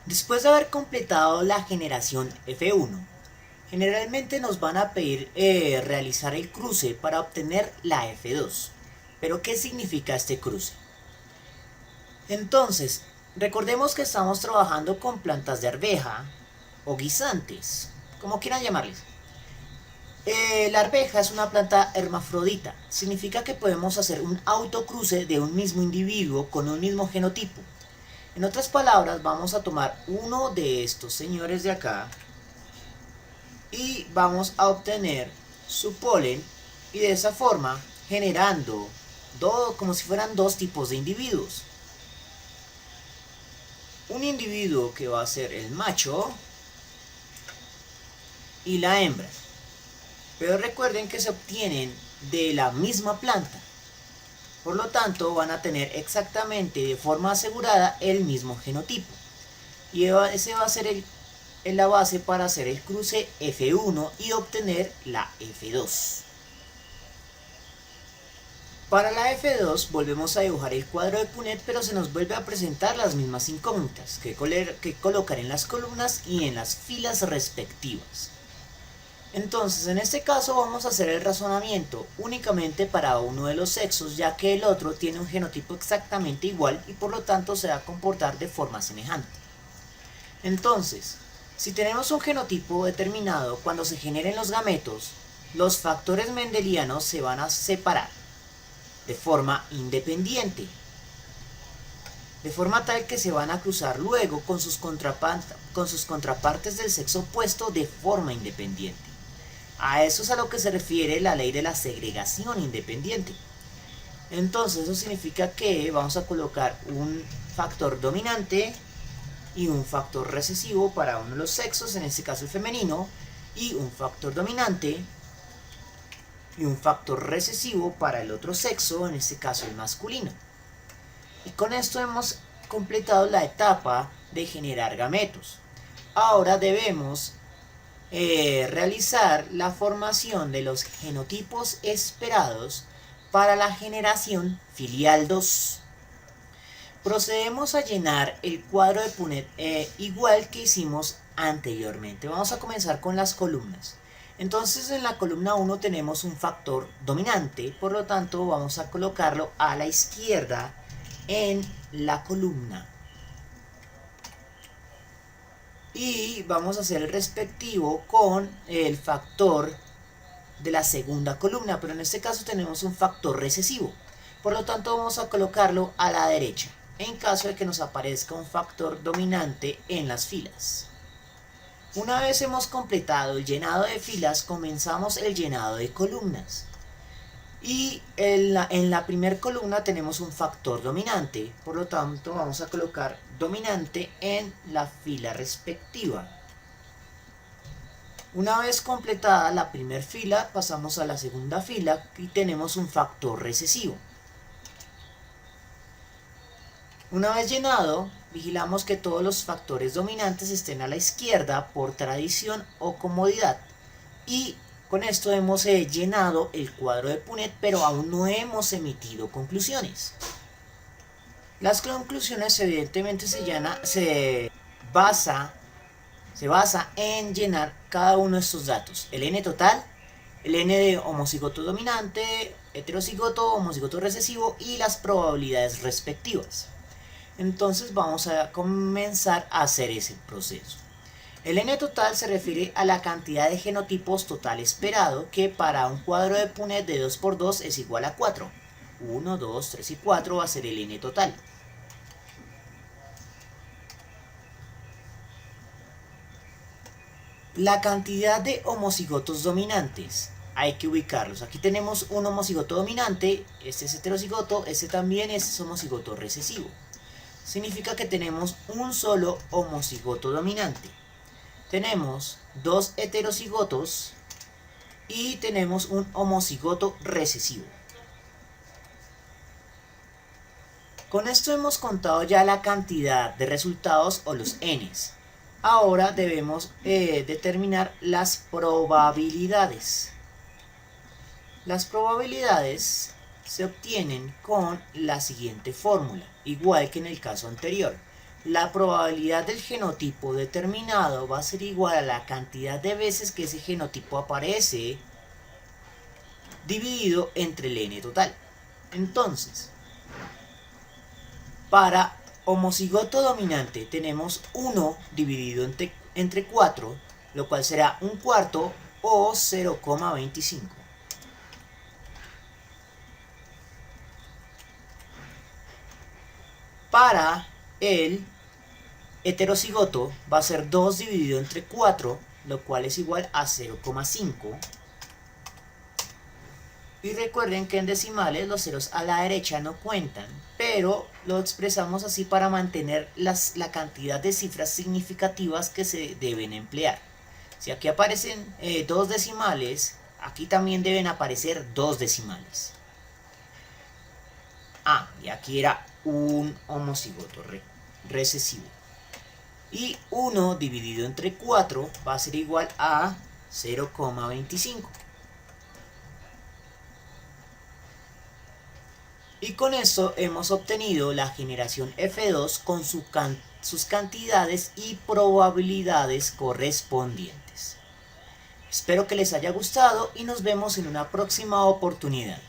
Después de haber completado la generación F1, generalmente nos van a pedir realizar el cruce para obtener la F2. Pero ¿qué significa este cruce? Entonces, recordemos que estamos trabajando con plantas de arveja o guisantes, como quieran llamarles. La arveja es una planta hermafrodita, significa que podemos hacer un autocruce de un mismo individuo con un mismo genotipo. En otras palabras, vamos a tomar uno de estos señores de acá y vamos a obtener su polen y de esa forma generando como si fueran dos tipos de individuos. Un individuo que va a ser el macho y la hembra. Pero recuerden que se obtienen de la misma planta. Por lo tanto, van a tener exactamente de forma asegurada el mismo genotipo. Y ese va a ser la base para hacer el cruce F1 y obtener la F2. Para la F2 volvemos a dibujar el cuadro de Punnett, pero se nos vuelve a presentar las mismas incógnitas que colocar en las columnas y en las filas respectivas. Entonces, en este caso vamos a hacer el razonamiento únicamente para uno de los sexos, ya que el otro tiene un genotipo exactamente igual y por lo tanto se va a comportar de forma semejante. Entonces, si tenemos un genotipo determinado, cuando se generen los gametos, los factores mendelianos se van a separar de forma independiente, de forma tal que se van a cruzar luego con sus contrapartes del sexo opuesto de forma independiente. A eso es a lo que se refiere la ley de la segregación independiente. Entonces eso significa que vamos a colocar un factor dominante y un factor recesivo para uno de los sexos, en este caso el femenino, y un factor dominante y un factor recesivo para el otro sexo, en este caso el masculino. Y con esto hemos completado la etapa de generar gametos. Ahora debemos realizar la formación de los genotipos esperados para la generación filial 2. Procedemos a llenar el cuadro de Punnett igual que hicimos anteriormente. Vamos a comenzar con las columnas. Entonces en la columna 1 tenemos un factor dominante, por lo tanto vamos a colocarlo a la izquierda en la columna. Y vamos a hacer el respectivo con el factor de la segunda columna, pero en este caso tenemos un factor recesivo, por lo tanto vamos a colocarlo a la derecha en caso de que nos aparezca un factor dominante en las filas. Una vez hemos completado el llenado de filas, comenzamos el llenado de columnas. Y en la primera columna tenemos un factor dominante, por lo tanto vamos a colocar dominante en la fila respectiva. Una vez completada la primera fila, pasamos a la segunda fila y tenemos un factor recesivo. Una vez llenado, vigilamos que todos los factores dominantes estén a la izquierda por tradición o comodidad. Y con esto hemos llenado el cuadro de Punnett, pero aún no hemos emitido conclusiones. Las conclusiones evidentemente se basa en llenar cada uno de estos datos. El N total, el N de homocigoto dominante, heterocigoto, homocigoto recesivo y las probabilidades respectivas. Entonces vamos a comenzar a hacer ese proceso. El N total se refiere a la cantidad de genotipos total esperado, que para un cuadro de Punnett de 2×2 es igual a 4. 1, 2, 3 y 4 va a ser el N total. La cantidad de homocigotos dominantes, hay que ubicarlos. Aquí tenemos un homocigoto dominante, este es heterocigoto, este también es homocigoto recesivo. Significa que tenemos un solo homocigoto dominante. Tenemos dos heterocigotos y tenemos un homocigoto recesivo. Con esto hemos contado ya la cantidad de resultados o los n's. Ahora debemos determinar las probabilidades. Las probabilidades se obtienen con la siguiente fórmula, igual que en el caso anterior. la probabilidad del genotipo determinado va a ser igual a la cantidad de veces que ese genotipo aparece dividido entre el n total. Entonces, para homocigoto dominante tenemos 1 dividido entre 4, lo cual será un cuarto o 0,25. Para el heterocigoto va a ser 2 dividido entre 4, lo cual es igual a 0,5. Y recuerden que en decimales los ceros a la derecha no cuentan, pero lo expresamos así para mantener la cantidad de cifras significativas que se deben emplear. Si aquí aparecen 2 decimales, aquí también deben aparecer 2 decimales. Y aquí era un homocigoto recesivo. Y 1 dividido entre 4 va a ser igual a 0,25. Y con eso hemos obtenido la generación F2 con sus cantidades y probabilidades correspondientes. Espero que les haya gustado y nos vemos en una próxima oportunidad.